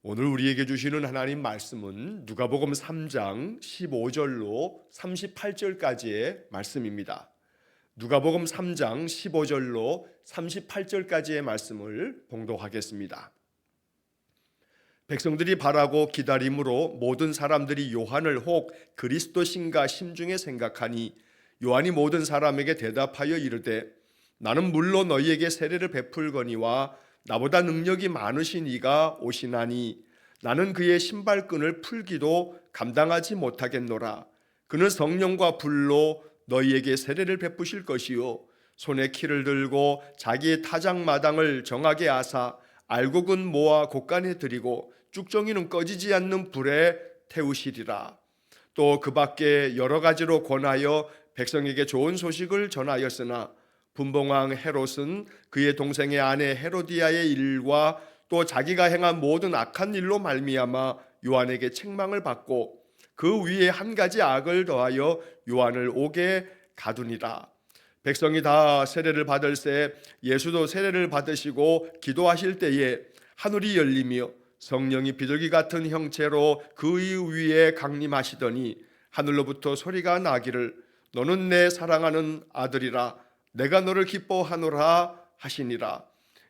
오늘 우리에게 주시는 하나님 말씀은 누가복음 3장 15절로 38절까지의 말씀입니다. 누가복음 3장 15절로 38절까지의 말씀을 봉독하겠습니다. 백성들이 바라고 기다림으로 모든 사람들이 요한을 혹 그리스도신가 심중에 생각하니 요한이 모든 사람에게 대답하여 이르되 나는 물로 너희에게 세례를 베풀거니와 나보다 능력이 많으신 이가 오시나니 나는 그의 신발끈을 풀기도 감당하지 못하겠노라. 그는 성령과 불로 너희에게 세례를 베푸실 것이요 손에 키를 들고 자기의 타작마당을 정하게 하사 알곡은 모아 곳간에 들이고 쭉정이는 꺼지지 않는 불에 태우시리라. 또 그 밖에 여러 가지로 권하여 백성에게 좋은 소식을 전하였으나 분봉왕 헤롯은 그의 동생의 아내 헤로디아의 일과 또 자기가 행한 모든 악한 일로 말미암아 요한에게 책망을 받고 그 위에 한 가지 악을 더하여 요한을 옥에 가두니라. 백성이 다 세례를 받을 새 예수도 세례를 받으시고 기도하실 때에 하늘이 열리며 성령이 비둘기 같은 형체로 그 위에 강림하시더니 하늘로부터 소리가 나기를 너는 내 사랑하는 아들이라 내가 너를 기뻐하노라 하시니라.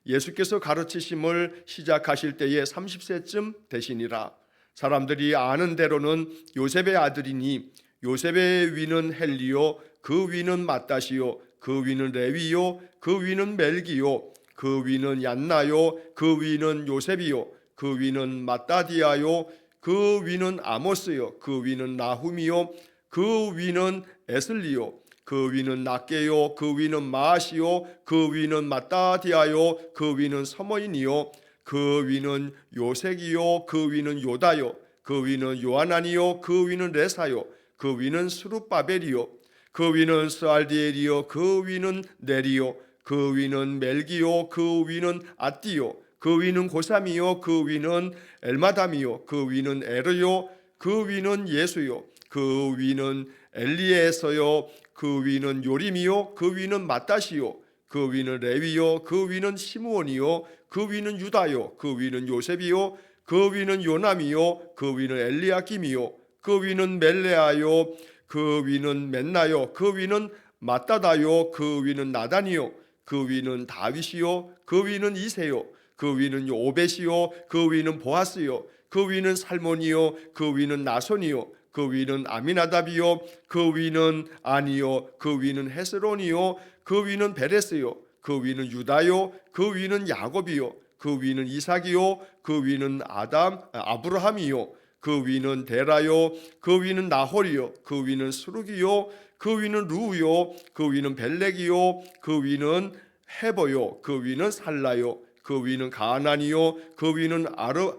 예수께서 가르치심을 시작하실 때에 30세쯤 되시니라. 사람들이 아는 대로는 요셉의 아들이니 요셉의 위는 헬리요 그 위는 마따시요 그 위는 레위요 그 위는 멜기요 그 위는 얀나요 그 위는 요셉이요 그 위는 마따디아요 그 위는 아모스요 그 위는 나훔이요 그 위는 에슬리요 그 위는 낫게요 그 위는 마아시요 그 위는 마따디아요 그 위는 서머인이요 그 위는 요색이요 그 위는 요다요 그 위는 요하나니요 그 위는 레사요 그 위는 스룹바벨이요 그 위는 스알디엘이요 그 위는 네리요 그 위는 멜기요 그 위는 아띠요 그 위는 고삼이요 그 위는 엘마담이요 그 위는 에르요 그 위는 예수요 그 위는 엘리에서요 그 위는 요림이요 그 위는 마따시요 그 위는 레위요 그 위는 시므온이요 그 위는 유다요 그 위는 요셉이요 그 위는 요남이요 그 위는 엘리야김이요 그 위는 멜레아요 그 위는 멘나요 그 위는 마따다요 그 위는 나단이요 그 위는 다윗이요 그 위는 이세요 그 위는 오벳이요 그 위는 보아스요 그 위는 살몬이요 그 위는 나손이요 그 위는 아미나답이요 그 위는 아니요 그 위는 헤스론이요 그 위는 베레스요 그 위는 유다요 그 위는 야곱이요 그 위는 이삭이요 그 위는 아브라함이요 그 위는 데라요 그 위는 나홀이요 그 위는 스룹이요 그 위는 루요 그 위는 벨렉이요 그 위는 헤버요 그 위는 살라요 그 위는 가나니요 그 위는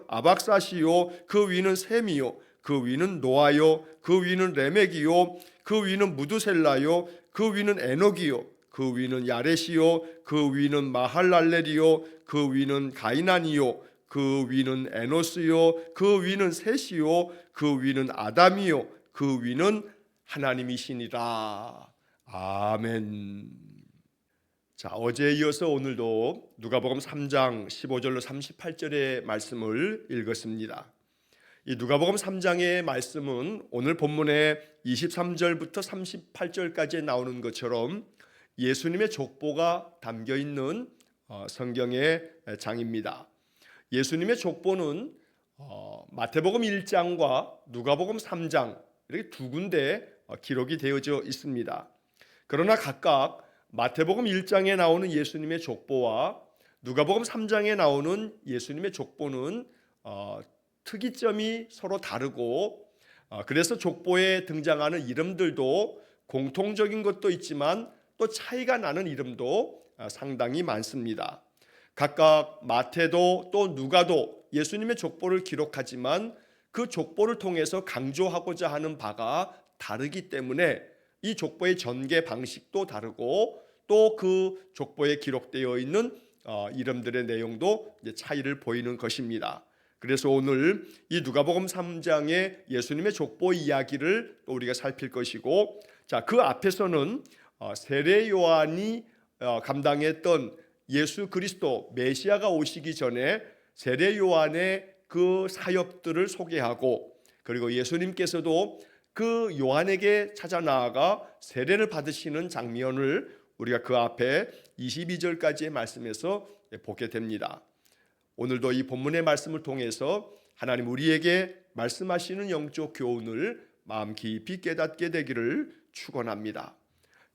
아박사시요 그 위는 셈이요 그 위는 노아요 그 위는 레멕이요 그 위는 무두셀라요 그 위는 에녹이요 그 위는 야렛이요 그 위는 마할랄렐이요 그 위는 가이난이요 그 위는 에노스요 그 위는 셋이요 그 위는 아담이요 그 위는 하나님이시니라. 아멘. 자, 어제에 이어서 오늘도 누가복음 3장 15절로 38절의 말씀을 읽었습니다. 이 누가복음 3장의 말씀은 오늘 본문의 23절부터 38절까지 나오는 것처럼 예수님의 족보가 담겨 있는 성경의 장입니다. 예수님의 족보는 마태복음 1장과 누가복음 3장 이렇게 두 군데 기록이 되어져 있습니다. 그러나 각각 마태복음 1장에 나오는 예수님의 족보와 누가복음 3장에 나오는 예수님의 족보는 특이점이 서로 다르고 그래서 족보에 등장하는 이름들도 공통적인 것도 있지만 또 차이가 나는 이름도 상당히 많습니다. 각각 마태도 또 누가도 예수님의 족보를 기록하지만 그 족보를 통해서 강조하고자 하는 바가 다르기 때문에 이 족보의 전개 방식도 다르고 또 그 족보에 기록되어 있는 이름들의 내용도 이제 차이를 보이는 것입니다. 그래서 오늘 이 누가복음 3장의 예수님의 족보 이야기를 또 우리가 살필 것이고, 자, 그 앞에서는 세례 요한이 감당했던 예수 그리스도 메시아가 오시기 전에 세례 요한의 그 사역들을 소개하고, 그리고 예수님께서도 그 요한에게 찾아 나아가 세례를 받으시는 장면을 우리가 그 앞에 22절까지의 말씀에서 보게 됩니다. 오늘도 이 본문의 말씀을 통해서 하나님 우리에게 말씀하시는 영적 교훈을 마음 깊이 깨닫게 되기를 축원합니다.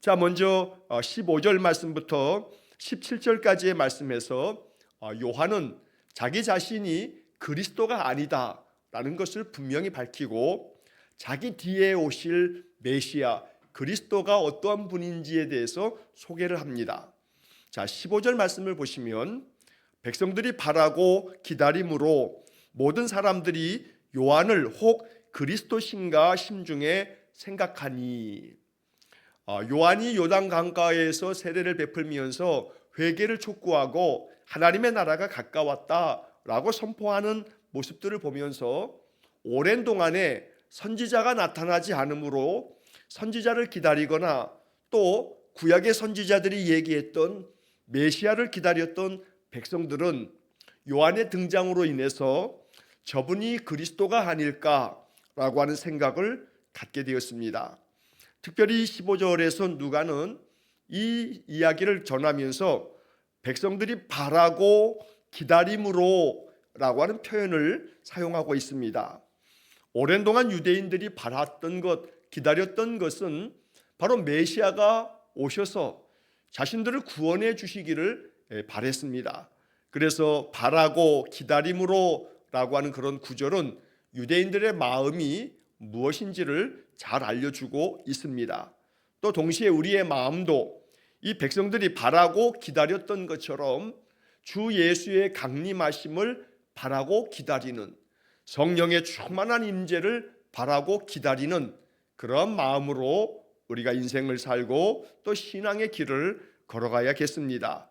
자, 먼저 15절 말씀부터 17절까지의 말씀에서 요한은 자기 자신이 그리스도가 아니다라는 것을 분명히 밝히고, 자기 뒤에 오실 메시아 그리스도가 어떠한 분인지에 대해서 소개를 합니다. 자, 15절 말씀을 보시면 백성들이 바라고 기다림으로 모든 사람들이 요한을 혹 그리스도신가 심중에 생각하니, 요한이 요단 강가에서 세례를 베풀면서 회개를 촉구하고 하나님의 나라가 가까웠다라고 선포하는 모습들을 보면서 오랜 동안에 선지자가 나타나지 않으므로 선지자를 기다리거나 또 구약의 선지자들이 얘기했던 메시아를 기다렸던 백성들은 요한의 등장으로 인해서 저분이 그리스도가 아닐까라고 하는 생각을 갖게 되었습니다. 특별히 15절에서 누가는 이 이야기를 전하면서 백성들이 바라고 기다림으로 라고 하는 표현을 사용하고 있습니다. 오랜 동안 유대인들이 바랐던 것, 기다렸던 것은 바로 메시아가 오셔서 자신들을 구원해 주시기를 바랬습니다. 그래서 바라고 기다림으로 라고 하는 그런 구절은 유대인들의 마음이 무엇인지를 잘 알려주고 있습니다. 또 동시에 우리의 마음도 이 백성들이 바라고 기다렸던 것처럼 주 예수의 강림하심을 바라고 기다리는, 성령의 충만한 임재를 바라고 기다리는 그런 마음으로 우리가 인생을 살고 또 신앙의 길을 걸어가야겠습니다.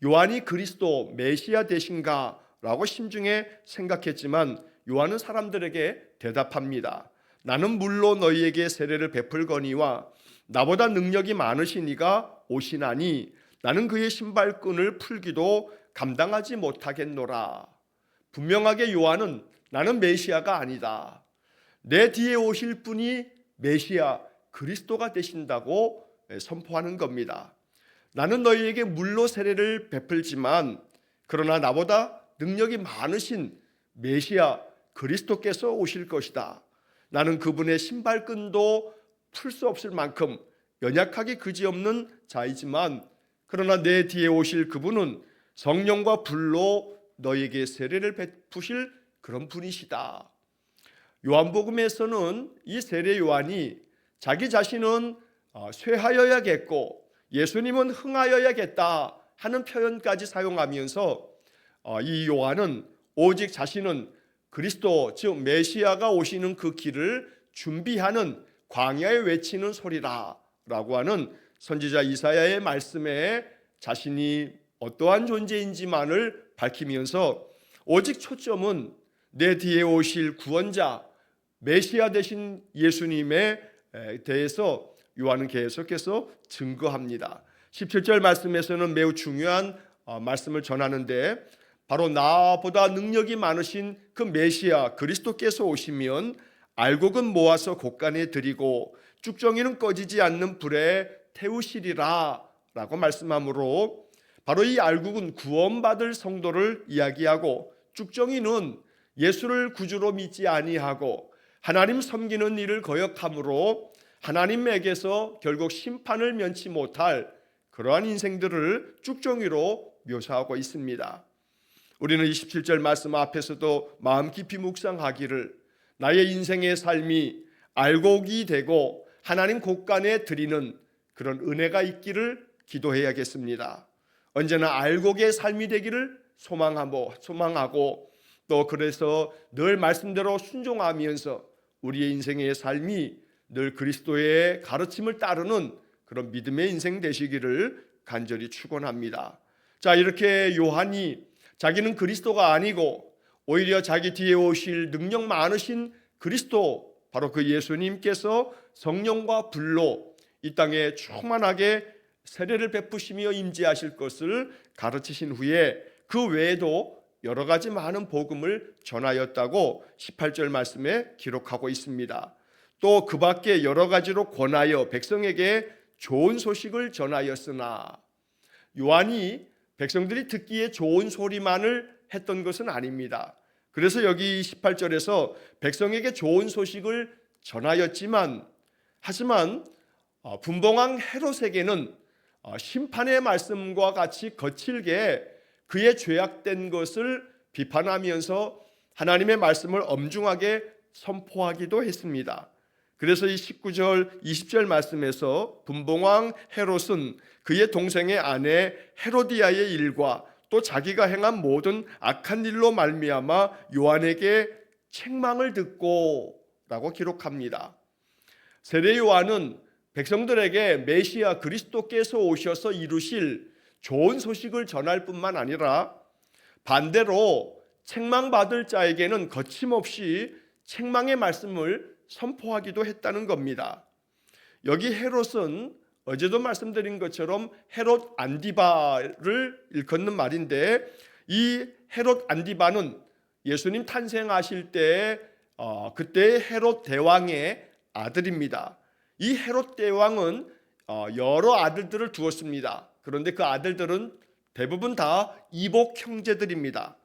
요한이 그리스도 메시아 되신가 라고 심중에 생각했지만 요한은 사람들에게 대답합니다. 나는 물로 너희에게 세례를 베풀거니와 나보다 능력이 많으시니가 오시나니 나는 그의 신발끈을 풀기도 감당하지 못하겠노라. 분명하게 요한은 나는 메시아가 아니다, 내 뒤에 오실 분이 메시아 그리스도가 되신다고 선포하는 겁니다. 나는 너희에게 물로 세례를 베풀지만 그러나 나보다 능력이 많으신 메시아 그리스도께서 오실 것이다. 나는 그분의 신발끈도 풀 수 없을 만큼 연약하기 그지없는 자이지만 그러나 내 뒤에 오실 그분은 성령과 불로 너에게 세례를 베푸실 그런 분이시다. 요한복음에서는 이 세례 요한이 자기 자신은 쇠하여야겠고 예수님은 흥하여야겠다 하는 표현까지 사용하면서 이 요한은 오직 자신은 그리스도 즉 메시아가 오시는 그 길을 준비하는 광야에 외치는 소리라 라고 하는 선지자 이사야의 말씀에 자신이 어떠한 존재인지만을 밝히면서 오직 초점은 내 뒤에 오실 구원자 메시아 되신 예수님에 대해서 요한은 계속해서 증거합니다. 17절 말씀에서는 매우 중요한 말씀을 전하는데, 바로 나보다 능력이 많으신 그 메시아 그리스도께서 오시면 알곡은 모아서 곳간에 드리고 쭉정이는 꺼지지 않는 불에 태우시리라 라고 말씀하므로, 바로 이 알곡은 구원받을 성도를 이야기하고 쭉정이는 예수를 구주로 믿지 아니하고 하나님 섬기는 일을 거역함으로 하나님에게서 결국 심판을 면치 못할 그러한 인생들을 쭉정이로 묘사하고 있습니다. 우리는 27절 말씀 앞에서도 마음 깊이 묵상하기를, 나의 인생의 삶이 알곡이 되고 하나님 곳간에 드리는 그런 은혜가 있기를 기도해야겠습니다. 언제나 알곡의 삶이 되기를 소망하고 또 그래서 늘 말씀대로 순종하면서 우리의 인생의 삶이 늘 그리스도의 가르침을 따르는 그런 믿음의 인생 되시기를 간절히 축원합니다. 자, 이렇게 요한이 자기는 그리스도가 아니고 오히려 자기 뒤에 오실 능력 많으신 그리스도, 바로 그 예수님께서 성령과 불로 이 땅에 충만하게 세례를 베푸시며 임재하실 것을 가르치신 후에 그 외에도 여러 가지 많은 복음을 전하였다고 18절 말씀에 기록하고 있습니다. 또 그 밖에 여러 가지로 권하여 백성에게 좋은 소식을 전하였으나, 요한이 백성들이 듣기에 좋은 소리만을 했던 것은 아닙니다. 그래서 여기 18절에서 백성에게 좋은 소식을 전하였지만, 하지만 분봉왕 헤롯에게는 심판의 말씀과 같이 거칠게 그의 죄악된 것을 비판하면서 하나님의 말씀을 엄중하게 선포하기도 했습니다. 그래서 이 19절 20절 말씀에서 분봉왕 헤롯은 그의 동생의 아내 헤로디아의 일과 또 자기가 행한 모든 악한 일로 말미암아 요한에게 책망을 듣고 라고 기록합니다. 세례 요한은 백성들에게 메시아 그리스도께서 오셔서 이루실 좋은 소식을 전할 뿐만 아니라 반대로 책망받을 자에게는 거침없이 책망의 말씀을 선포하기도 했다는 겁니다. 여기 헤롯은 어제도 말씀드린 것처럼 헤롯 안디바를 일컫는 말인데, 이 헤롯 안디바는 예수님 탄생하실 때 그때의 헤롯 대왕의 아들입니다. 이 헤롯 대왕은 여러 아들들을 두었습니다. 그런데 그 아들들은 대부분 다 이복 형제들입니다.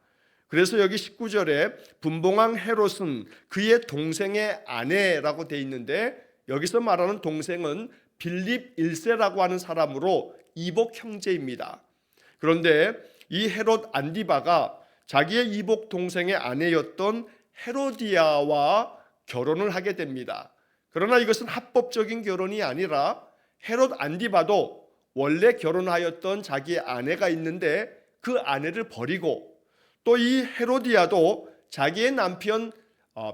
그래서 여기 19절에 분봉왕 헤롯은 그의 동생의 아내라고 되어 있는데, 여기서 말하는 동생은 빌립 1세라고 하는 사람으로 이복 형제입니다. 그런데 이 헤롯 안디바가 자기의 이복 동생의 아내였던 헤로디아와 결혼을 하게 됩니다. 그러나 이것은 합법적인 결혼이 아니라 헤롯 안디바도 원래 결혼하였던 자기의 아내가 있는데 그 아내를 버리고, 또 이 헤로디아도 자기의 남편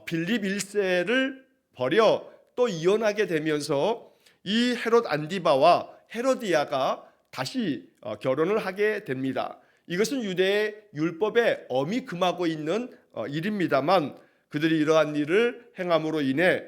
빌립 1세를 버려 또 이혼하게 되면서 이 헤롯 안디바와 헤로디아가 다시 결혼을 하게 됩니다. 이것은 유대의 율법에 엄히 금하고 있는 일입니다만, 그들이 이러한 일을 행함으로 인해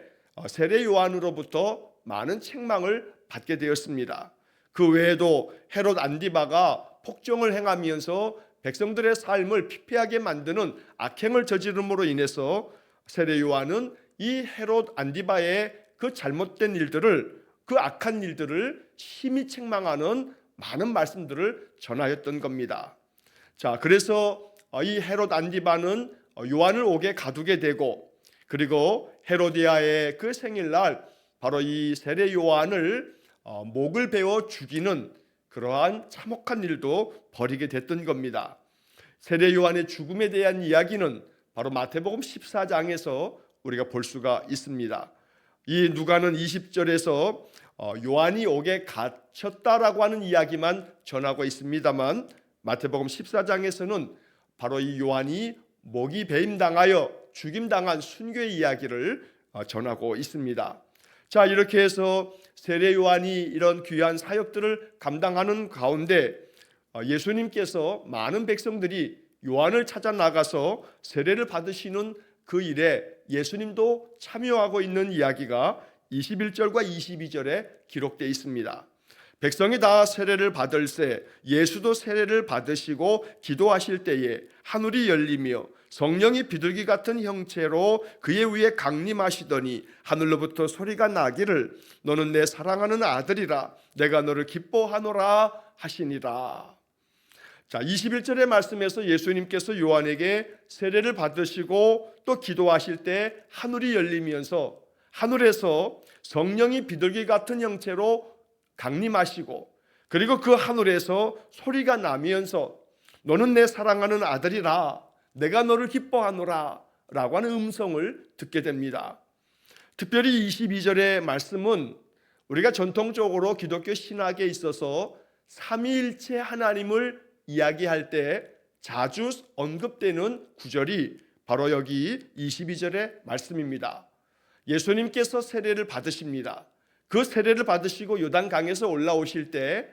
세례 요한으로부터 많은 책망을 받게 되었습니다. 그 외에도 헤롯 안디바가 폭정을 행하면서 백성들의 삶을 피폐하게 만드는 악행을 저지름으로 인해서 세례 요한은 이 헤롯 안디바의 그 잘못된 일들을, 그 악한 일들을 심히 책망하는 많은 말씀들을 전하였던 겁니다. 자, 그래서 이 헤롯 안디바는 요한을 옥에 가두게 되고, 그리고 헤로디아의 그 생일날 바로 이 세례 요한을 목을 베어 죽이는 그러한 참혹한 일도 벌이게 됐던 겁니다. 세례 요한의 죽음에 대한 이야기는 바로 마태복음 14장에서 우리가 볼 수가 있습니다. 이 누가는 20절에서 요한이 옥에 갇혔다라고 하는 이야기만 전하고 있습니다만, 마태복음 14장에서는 바로 이 요한이 목이 배임당하여 죽임당한 순교의 이야기를 전하고 있습니다. 자, 이렇게 해서 세례 요한이 이런 귀한 사역들을 감당하는 가운데 예수님께서 많은 백성들이 요한을 찾아 나가서 세례를 받으시는 그 일에 예수님도 참여하고 있는 이야기가 21절과 22절에 기록되어 있습니다. 백성이 다 세례를 받을새 예수도 세례를 받으시고 기도하실 때에 하늘이 열리며 성령이 비둘기 같은 형체로 그의 위에 강림하시더니 하늘로부터 소리가 나기를 너는 내 사랑하는 아들이라 내가 너를 기뻐하노라 하시니라. 자, 21절의 말씀에서 예수님께서 요한에게 세례를 받으시고 또 기도하실 때 하늘이 열리면서 하늘에서 성령이 비둘기 같은 형체로 강림하시고, 그리고 그 하늘에서 소리가 나면서 너는 내 사랑하는 아들이라 내가 너를 기뻐하노라 라고 하는 음성을 듣게 됩니다. 특별히 22절의 말씀은 우리가 전통적으로 기독교 신학에 있어서 삼위일체 하나님을 이야기할 때 자주 언급되는 구절이 바로 여기 22절의 말씀입니다. 예수님께서 세례를 받으십니다. 그 세례를 받으시고 요단강에서 올라오실 때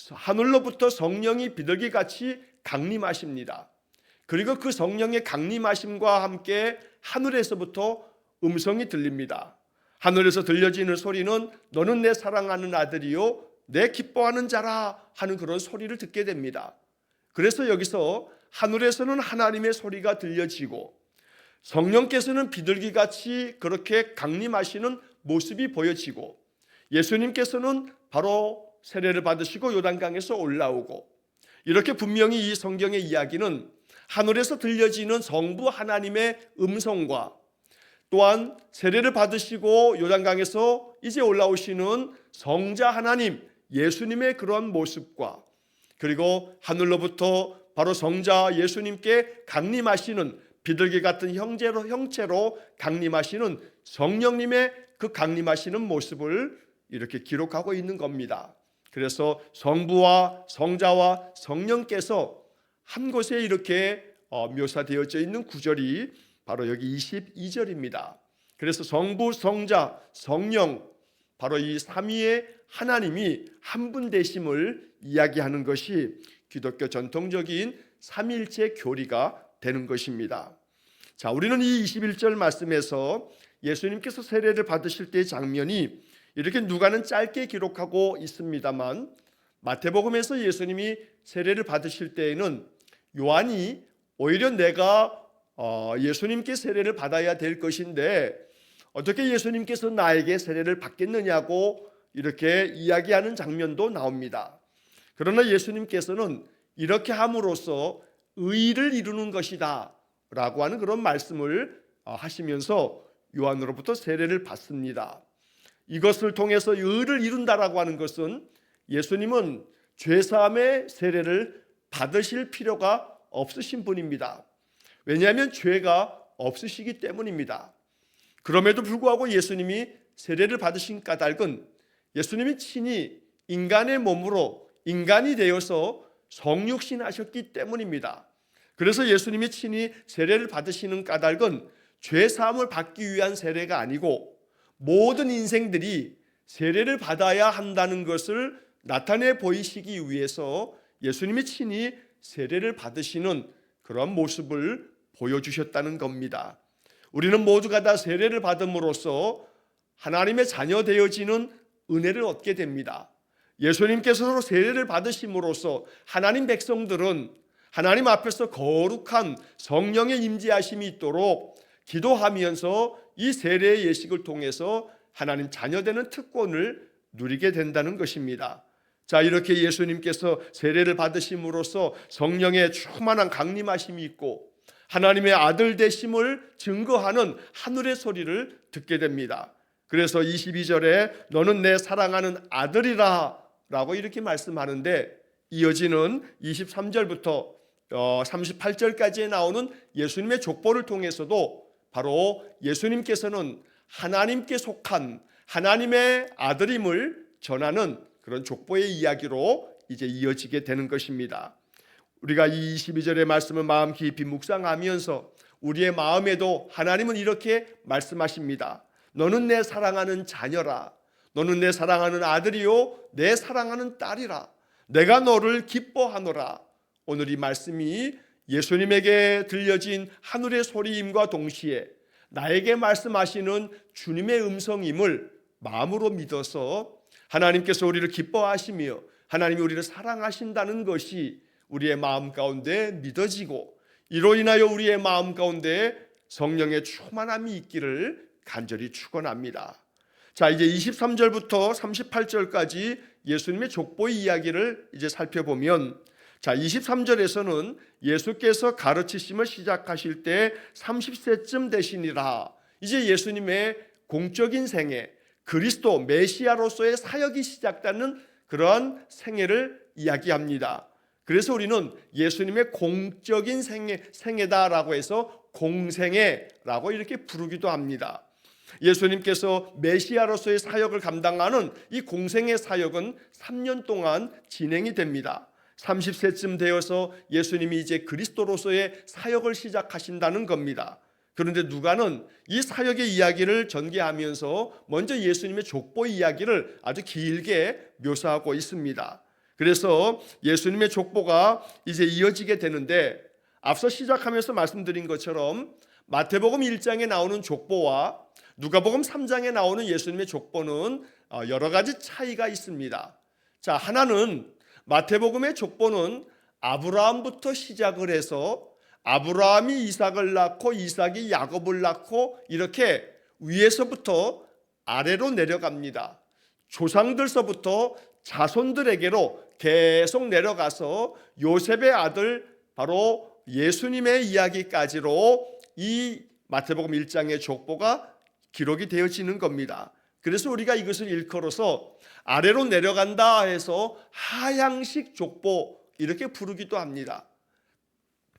하늘로부터 성령이 비둘기같이 강림하십니다. 그리고 그 성령의 강림하심과 함께 하늘에서부터 음성이 들립니다. 하늘에서 들려지는 소리는 너는 내 사랑하는 아들이요 내 기뻐하는 자라 하는 그런 소리를 듣게 됩니다. 그래서 여기서 하늘에서는 하나님의 소리가 들려지고 성령께서는 비둘기같이 그렇게 강림하시는 모습이 보여지고 예수님께서는 바로 세례를 받으시고 요단강에서 올라오고 이렇게 분명히 이 성경의 이야기는 하늘에서 들려지는 성부 하나님의 음성과 또한 세례를 받으시고 요단강에서 이제 올라오시는 성자 하나님 예수님의 그런 모습과 그리고 하늘로부터 바로 성자 예수님께 강림하시는 비둘기 같은 형체로 강림하시는 성령님의 그 강림하시는 모습을 이렇게 기록하고 있는 겁니다. 그래서 성부와 성자와 성령께서 한 곳에 이렇게 묘사되어져 있는 구절이 바로 여기 22절입니다. 그래서 성부, 성자, 성령 바로 이 삼위의 하나님이 한 분 되심을 이야기하는 것이 기독교 전통적인 삼위일체 교리가 되는 것입니다. 자, 우리는 이 21절 말씀에서 예수님께서 세례를 받으실 때의 장면이 이렇게 누가는 짧게 기록하고 있습니다만 마태복음에서 예수님이 세례를 받으실 때에는 요한이 오히려 내가 예수님께 세례를 받아야 될 것인데 어떻게 예수님께서 나에게 세례를 받겠느냐고 이렇게 이야기하는 장면도 나옵니다. 그러나 예수님께서는 이렇게 함으로써 의를 이루는 것이다 라고 하는 그런 말씀을 하시면서 요한으로부터 세례를 받습니다. 이것을 통해서 의를 이룬다라고 하는 것은 예수님은 죄사함의 세례를 받으실 필요가 없으신 분입니다. 왜냐하면 죄가 없으시기 때문입니다. 그럼에도 불구하고 예수님이 세례를 받으신 까닭은 예수님이 친히 인간의 몸으로 인간이 되어서 성육신하셨기 때문입니다. 그래서 예수님이 친히 세례를 받으시는 까닭은 죄사함을 받기 위한 세례가 아니고 모든 인생들이 세례를 받아야 한다는 것을 나타내 보이시기 위해서 예수님이 친히 세례를 받으시는 그런 모습을 보여주셨다는 겁니다. 우리는 모두가 다 세례를 받음으로써 하나님의 자녀 되어지는 은혜를 얻게 됩니다. 예수님께서 세례를 받으심으로써 하나님 백성들은 하나님 앞에서 거룩한 성령의 임재하심이 있도록 기도하면서 이 세례의 예식을 통해서 하나님 자녀되는 특권을 누리게 된다는 것입니다. 자, 이렇게 예수님께서 세례를 받으심으로써 성령의 충만한 강림하심이 있고 하나님의 아들 되심을 증거하는 하늘의 소리를 듣게 됩니다. 그래서 22절에 너는 내 사랑하는 아들이라 라고 이렇게 말씀하는데 이어지는 23절부터 38절까지에 나오는 예수님의 족보를 통해서도 바로 예수님께서는 하나님께 속한 하나님의 아들임을 전하는 그런 족보의 이야기로 이제 이어지게 되는 것입니다. 우리가 이 22절의 말씀을 마음 깊이 묵상하면서 우리의 마음에도 하나님은 이렇게 말씀하십니다. 너는 내 사랑하는 자녀라. 너는 내 사랑하는 아들이요 내 사랑하는 딸이라. 내가 너를 기뻐하노라. 오늘 이 말씀이 예수님에게 들려진 하늘의 소리임과 동시에 나에게 말씀하시는 주님의 음성임을 마음으로 믿어서 하나님께서 우리를 기뻐하시며 하나님이 우리를 사랑하신다는 것이 우리의 마음 가운데 믿어지고 이로 인하여 우리의 마음 가운데 성령의 충만함이 있기를 간절히 축원합니다. 자, 이제 23절부터 38절까지 예수님의 족보의 이야기를 이제 살펴보면 자, 23절에서는 예수께서 가르치심을 시작하실 때 30세쯤 되시니라. 이제 예수님의 공적인 생애, 그리스도 메시아로서의 사역이 시작되는 그러한 생애를 이야기합니다. 그래서 우리는 예수님의 공적인 생애다라고 해서 공생애라고 이렇게 부르기도 합니다. 예수님께서 메시아로서의 사역을 감당하는 이 공생의 사역은 3년 동안 진행이 됩니다. 30세쯤 되어서 예수님이 이제 그리스도로서의 사역을 시작하신다는 겁니다. 그런데 누가는 이 사역의 이야기를 전개하면서 먼저 예수님의 족보 이야기를 아주 길게 묘사하고 있습니다. 그래서 예수님의 족보가 이제 이어지게 되는데 앞서 시작하면서 말씀드린 것처럼 마태복음 1장에 나오는 족보와 누가복음 3장에 나오는 예수님의 족보는 여러 가지 차이가 있습니다. 자, 하나는 마태복음의 족보는 아브라함부터 시작을 해서 아브라함이 이삭을 낳고 이삭이 야곱을 낳고 이렇게 위에서부터 아래로 내려갑니다. 조상들서부터 자손들에게로 계속 내려가서 요셉의 아들 바로 예수님의 이야기까지로 이 마태복음 1장의 족보가 기록이 되어지는 겁니다. 그래서 우리가 이것을 일컬어서 아래로 내려간다 해서 하향식 족보 이렇게 부르기도 합니다.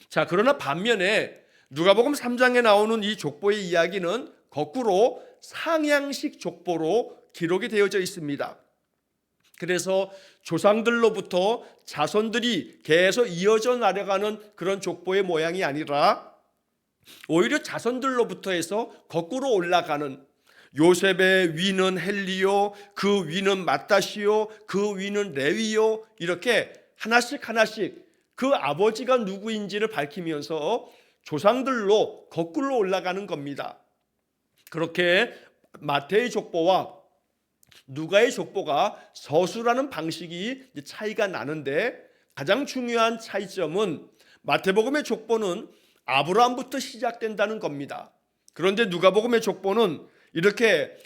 자, 그러나 반면에 누가복음 3장에 나오는 이 족보의 이야기는 거꾸로 상향식 족보로 기록이 되어져 있습니다. 그래서 조상들로부터 자손들이 계속 이어져 나려가는 그런 족보의 모양이 아니라 오히려 자손들로부터 해서 거꾸로 올라가는, 요셉의 위는 헬리요, 그 위는 마따시요, 그 위는 레위요, 이렇게 하나씩 그 아버지가 누구인지를 밝히면서 조상들로 거꾸로 올라가는 겁니다. 그렇게 마태의 족보와 누가의 족보가 서술하는 방식이 차이가 나는데, 가장 중요한 차이점은 마태복음의 족보는 아브라함부터 시작된다는 겁니다. 그런데 누가복음의 족보는 이렇게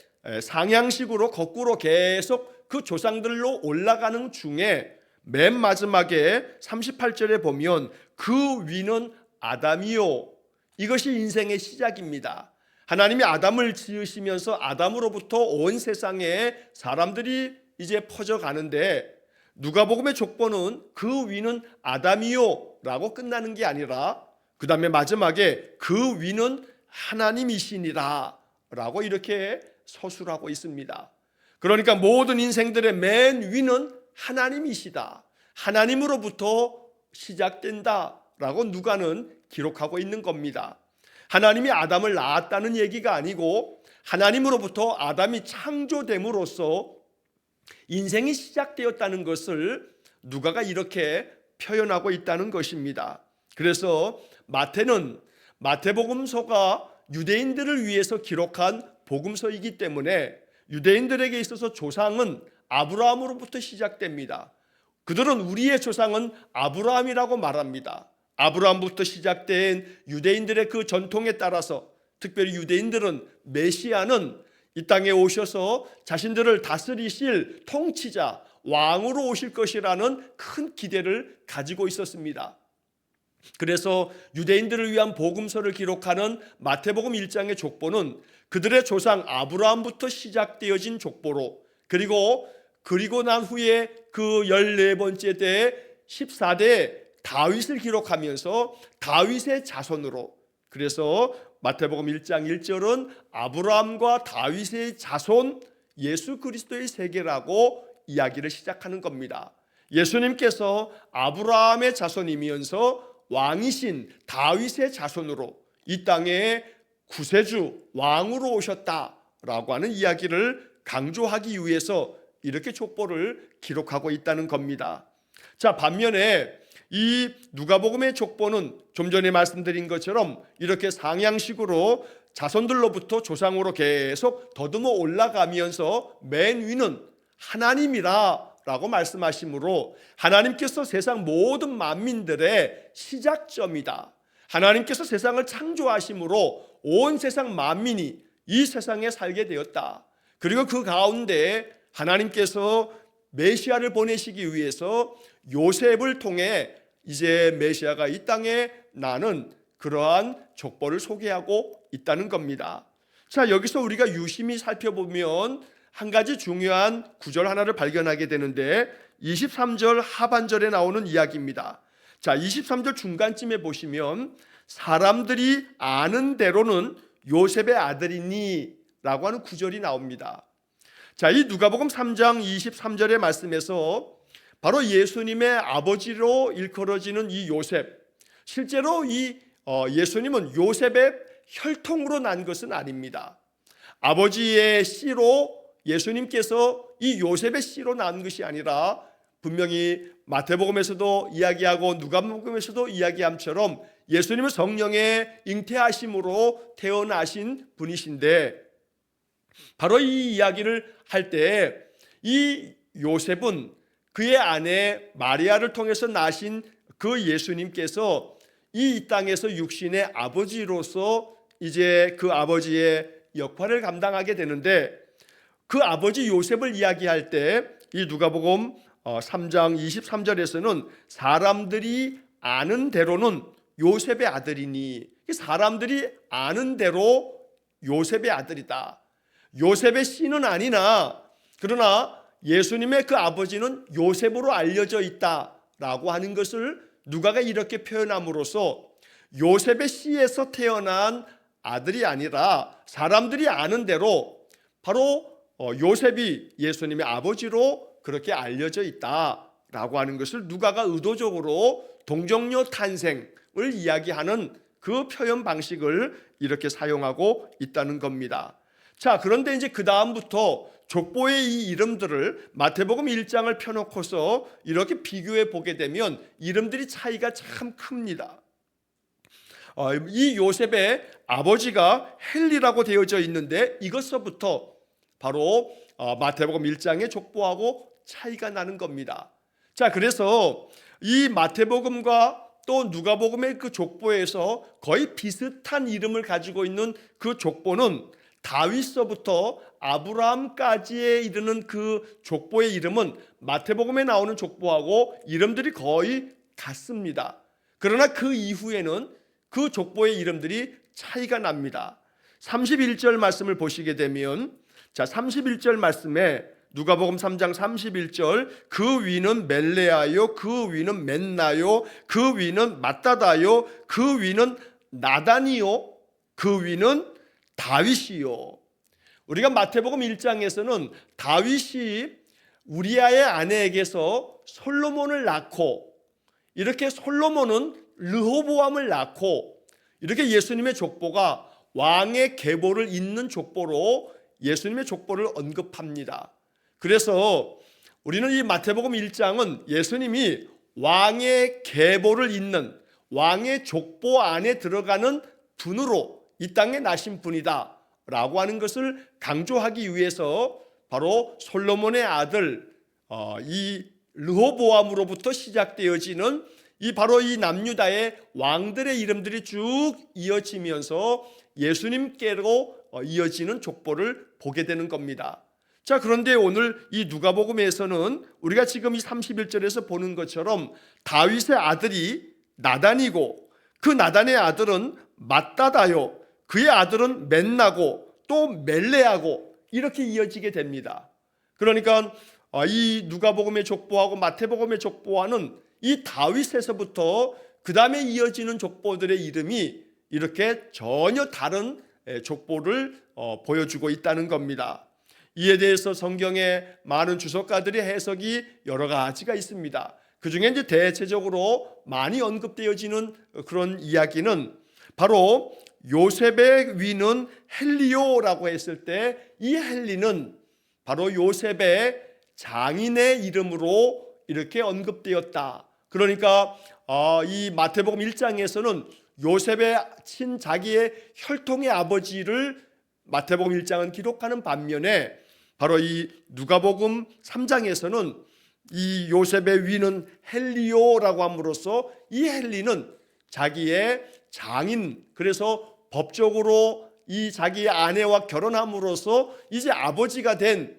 상향식으로 거꾸로 계속 그 조상들로 올라가는 중에 맨 마지막에 38절에 보면 그 위는 아담이요, 이것이 인생의 시작입니다. 하나님이 아담을 지으시면서 아담으로부터 온 세상에 사람들이 이제 퍼져가는데, 누가복음의 족보는 그 위는 아담이요 라고 끝나는 게 아니라 그 다음에 마지막에 그 위는 하나님이시니라 라고 이렇게 서술하고 있습니다. 그러니까 모든 인생들의 맨 위는 하나님이시다, 하나님으로부터 시작된다 라고 누가는 기록하고 있는 겁니다. 하나님이 아담을 낳았다는 얘기가 아니고 하나님으로부터 아담이 창조됨으로써 인생이 시작되었다는 것을 누가가 이렇게 표현하고 있다는 것입니다. 그래서 마태는 마태복음서가 유대인들을 위해서 기록한 복음서이기 때문에 유대인들에게 있어서 조상은 아브라함으로부터 시작됩니다. 그들은 우리의 조상은 아브라함이라고 말합니다. 아브라함부터 시작된 유대인들의 그 전통에 따라서, 특별히 유대인들은 메시아는 이 땅에 오셔서 자신들을 다스리실 통치자, 왕으로 오실 것이라는 큰 기대를 가지고 있었습니다. 그래서 유대인들을 위한 복음서를 기록하는 마태복음 1장의 족보는 그들의 조상 아브라함부터 시작되어진 족보로, 그리고 난 후에 그 14번째 때 14대 다윗을 기록하면서 다윗의 자손으로, 그래서 마태복음 1장 1절은 아브라함과 다윗의 자손 예수 그리스도의 세계라고 이야기를 시작하는 겁니다. 예수님께서 아브라함의 자손이면서 왕이신 다윗의 자손으로 이 땅에 구세주 왕으로 오셨다라고 하는 이야기를 강조하기 위해서 이렇게 족보를 기록하고 있다는 겁니다. 자, 반면에 이 누가복음의 족보는 좀 전에 말씀드린 것처럼 이렇게 상향식으로 자손들로부터 조상으로 계속 더듬어 올라가면서 맨 위는 하나님이라 라고 말씀하시므로 하나님께서 세상 모든 만민들의 시작점이다, 하나님께서 세상을 창조하심으로 온 세상 만민이 이 세상에 살게 되었다, 그리고 그 가운데 하나님께서 메시아를 보내시기 위해서 요셉을 통해 이제 메시아가 이 땅에 나는 그러한 족보를 소개하고 있다는 겁니다. 자, 여기서 우리가 유심히 살펴보면 한 가지 중요한 구절 하나를 발견하게 되는데 23절 하반절에 나오는 이야기입니다. 자, 23절 중간쯤에 보시면 사람들이 아는 대로는 요셉의 아들이니 라고 하는 구절이 나옵니다. 자, 이 누가복음 3장 23절의 말씀에서 바로 예수님의 아버지로 일컬어지는 이 요셉, 실제로 이 예수님은 요셉의 혈통으로 난 것은 아닙니다. 아버지의 씨로 예수님께서 이 요셉의 씨로 난 것이 아니라 분명히 마태복음에서도 이야기하고 누가복음에서도 이야기함처럼 예수님은 성령의 잉태하심으로 태어나신 분이신데, 바로 이 이야기를 할 때 이 요셉은 그의 아내 마리아를 통해서 나신 그 예수님께서 이 땅에서 육신의 아버지로서 이제 그 아버지의 역할을 감당하게 되는데, 그 아버지 요셉을 이야기할 때 이 누가복음 3장 23절에서는 사람들이 아는 대로는 요셉의 아들이니, 사람들이 아는 대로 요셉의 아들이다. 요셉의 씨는 아니나 그러나 예수님의 그 아버지는 요셉으로 알려져 있다라고 하는 것을 누가가 이렇게 표현함으로써 요셉의 씨에서 태어난 아들이 아니라 사람들이 아는 대로 바로 요셉이 예수님의 아버지로 그렇게 알려져 있다라고 하는 것을 누가가 의도적으로 동정녀 탄생을 이야기하는 그 표현 방식을 이렇게 사용하고 있다는 겁니다. 자, 그런데 이제 그 다음부터 족보의 이 이름들을 마태복음 1장을 펴놓고서 이렇게 비교해 보게 되면 이름들이 차이가 참 큽니다. 이 요셉의 아버지가 헬리라고 되어져 있는데 이것서부터 바로 마태복음 1장의 족보하고 차이가 나는 겁니다. 자, 그래서 이 마태복음과 또 누가복음의 그 족보에서 거의 비슷한 이름을 가지고 있는 그 족보는 다윗서부터 아브라함까지에 이르는 그 족보의 이름은 마태복음에 나오는 족보하고 이름들이 거의 같습니다. 그러나 그 이후에는 그 족보의 이름들이 차이가 납니다. 31절 말씀을 보시게 되면, 자, 31절 말씀에 누가복음 3장 31절, 그 위는 멜레아요, 그 위는 맨나요, 그 위는 마따다요, 그 위는 나단이요, 그 위는 다윗이요. 우리가 마태복음 1장에서는 다윗이 우리아의 아내에게서 솔로몬을 낳고, 이렇게 솔로몬은 르호보암을 낳고, 이렇게 예수님의 족보가 왕의 계보를 잇는 족보로 예수님의 족보를 언급합니다. 그래서 우리는 이 마태복음 1장은 예수님이 왕의 계보를 잇는 왕의 족보 안에 들어가는 분으로 이 땅에 나신 분이다 라고 하는 것을 강조하기 위해서 바로 솔로몬의 아들 이 르호보암으로부터 시작되어지는 바로 이 남유다의 왕들의 이름들이 쭉 이어지면서 예수님께로 이어지는 족보를 보게 되는 겁니다. 자, 그런데 오늘 이 누가복음에서는 우리가 지금 이 31절에서 보는 것처럼 다윗의 아들이 나단이고, 그 나단의 아들은 마따다요, 그의 아들은 맨나고 또 멜레하고 이렇게 이어지게 됩니다. 그러니까 이 누가복음의 족보하고 마태복음의 족보와는 이 다윗에서부터 그 다음에 이어지는 족보들의 이름이 이렇게 전혀 다른 족보를 보여주고 있다는 겁니다. 이에 대해서 성경의 많은 주석가들의 해석이 여러 가지가 있습니다. 그 중에 이제 대체적으로 많이 언급되어지는 그런 이야기는 바로 요셉의 위는 헬리오라고 했을 때 이 헬리는 바로 요셉의 장인의 이름으로 이렇게 언급되었다. 그러니까 이 마태복음 1장에서는 요셉의 자기의 혈통의 아버지를 마태복음 1장은 기록하는 반면에 바로 이 누가복음 3장에서는 이 요셉의 위는 헬리오라고 함으로써 이 헬리는 자기의 장인, 그래서 법적으로 이 자기의 아내와 결혼함으로써 이제 아버지가 된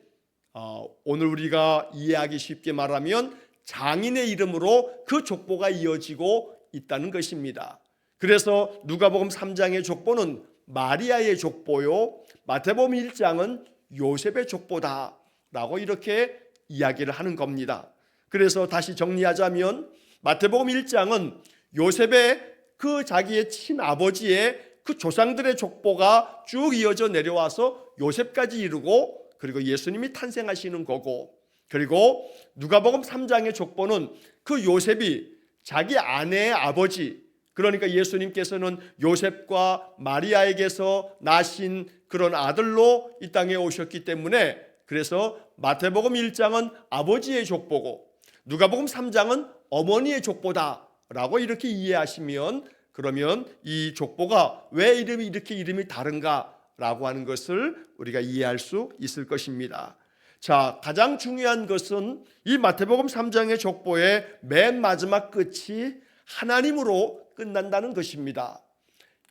오늘 우리가 이해하기 쉽게 말하면 장인의 이름으로 그 족보가 이어지고 있다는 것입니다. 그래서 누가복음 3장의 족보는 마리아의 족보요, 마태복음 1장은 요셉의 족보다라고 이렇게 이야기를 하는 겁니다. 그래서 다시 정리하자면 마태복음 1장은 요셉의 그 자기의 친아버지의 그 조상들의 족보가 쭉 이어져 내려와서 요셉까지 이르고, 그리고 예수님이 탄생하시는 거고, 그리고 누가복음 3장의 족보는 그 요셉이 자기 아내의 아버지, 그러니까 예수님께서는 요셉과 마리아에게서 나신 그런 아들로 이 땅에 오셨기 때문에, 그래서 마태복음 1장은 아버지의 족보고 누가복음 3장은 어머니의 족보다라고 이렇게 이해하시면, 그러면 이 족보가 왜 이름이 다른가라고 하는 것을 우리가 이해할 수 있을 것입니다. 자, 가장 중요한 것은 이 마태복음 3장의 족보의 맨 마지막 끝이 하나님으로 끝난다는 것입니다.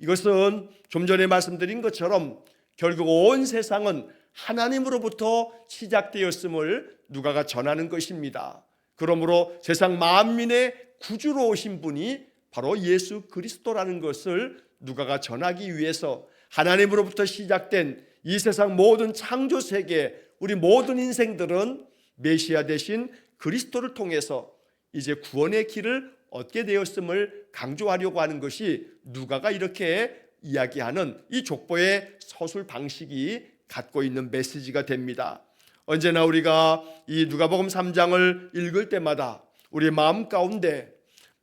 이것은 좀 전에 말씀드린 것처럼 결국 온 세상은 하나님으로부터 시작되었음을 누가가 전하는 것입니다. 그러므로 세상 만민의 구주로 오신 분이 바로 예수 그리스도라는 것을 누가가 전하기 위해서 하나님으로부터 시작된 이 세상 모든 창조 세계, 우리 모든 인생들은 메시아 대신 그리스도를 통해서 이제 구원의 길을 얻게 되었음을 강조하려고 하는 것이 누가가 이렇게 이야기하는 이 족보의 서술 방식이 갖고 있는 메시지가 됩니다. 언제나 우리가 이 누가복음 3장을 읽을 때마다 우리의 마음 가운데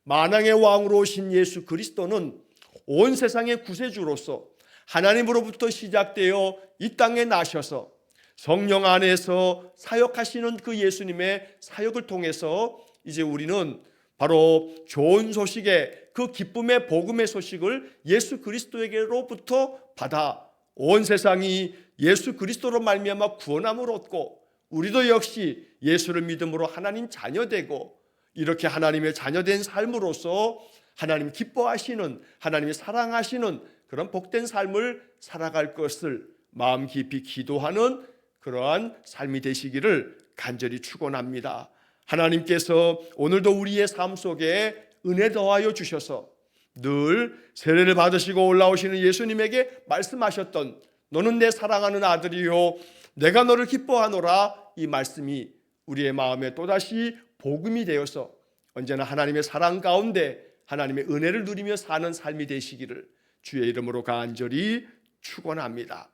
만왕의 왕으로 오신 예수 그리스도는 온 세상의 구세주로서 하나님으로부터 시작되어 이 땅에 나셔서 성령 안에서 사역하시는 그 예수님의 사역을 통해서 이제 우리는 바로 좋은 소식의 그 기쁨의 복음의 소식을 예수 그리스도에게로부터 받아 온 세상이 예수 그리스도로 말미암아 구원함을 얻고 우리도 역시 예수를 믿음으로 하나님 자녀되고 이렇게 하나님의 자녀된 삶으로서 하나님 기뻐하시는, 하나님이 사랑하시는 그런 복된 삶을 살아갈 것을 마음 깊이 기도하는 그러한 삶이 되시기를 간절히 축원합니다. 하나님께서 오늘도 우리의 삶 속에 은혜 더하여 주셔서 늘 세례를 받으시고 올라오시는 예수님에게 말씀하셨던 너는 내 사랑하는 아들이요 내가 너를 기뻐하노라, 이 말씀이 우리의 마음에 또다시 복음이 되어서 언제나 하나님의 사랑 가운데 하나님의 은혜를 누리며 사는 삶이 되시기를 주의 이름으로 간절히 축원합니다.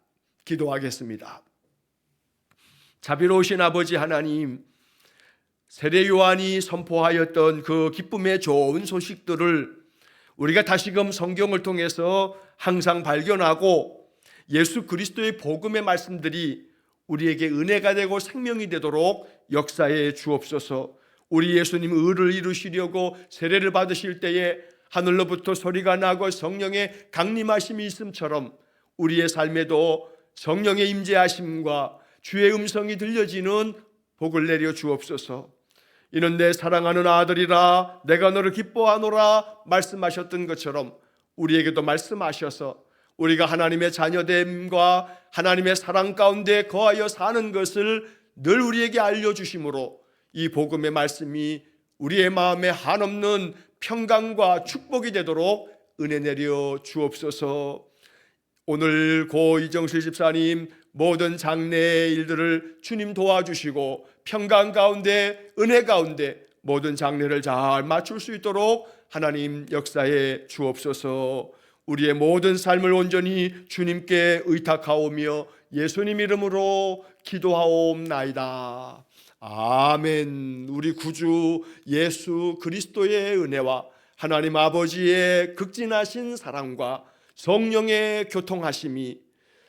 기도하겠습니다. 자비로우신 아버지 하나님, 세례 요한이 선포하였던 그 기쁨의 좋은 소식들을 우리가 다시금 성경을 통해서 항상 발견하고 예수 그리스도의 복음의 말씀들이 우리에게 은혜가 되고 생명이 되도록 역사해 주옵소서. 우리 예수님 의를 이루시려고 세례를 받으실 때에 하늘로부터 소리가 나고 성령의 강림하심이 있음처럼 우리의 삶에도 성령의 임재하심과 주의 음성이 들려지는 복을 내려 주옵소서. 이는 내 사랑하는 아들이라 내가 너를 기뻐하노라 말씀하셨던 것처럼 우리에게도 말씀하셔서 우리가 하나님의 자녀됨과 하나님의 사랑 가운데 거하여 사는 것을 늘 우리에게 알려주심으로 이 복음의 말씀이 우리의 마음에 한없는 평강과 축복이 되도록 은혜 내려 주옵소서. 오늘 고 이정실 집사님 모든 장래의 일들을 주님 도와주시고 평강 가운데 은혜 가운데 모든 장래를 잘 맞출 수 있도록 하나님 역사해 주옵소서. 우리의 모든 삶을 온전히 주님께 의탁하오며 예수님 이름으로 기도하옵나이다. 아멘. 우리 구주 예수 그리스도의 은혜와 하나님 아버지의 극진하신 사랑과 성령의 교통하심이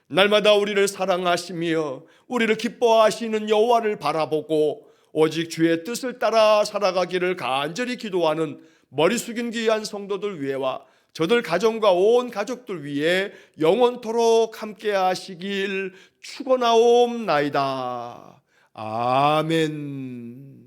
날마다 우리를 사랑하시며 우리를 기뻐하시는 여호와를 바라보고 오직 주의 뜻을 따라 살아가기를 간절히 기도하는 머리 숙인 귀한 성도들 위에와 저들 가정과 온 가족들 위해 영원토록 함께 하시길 축원하옵나이다. 아멘.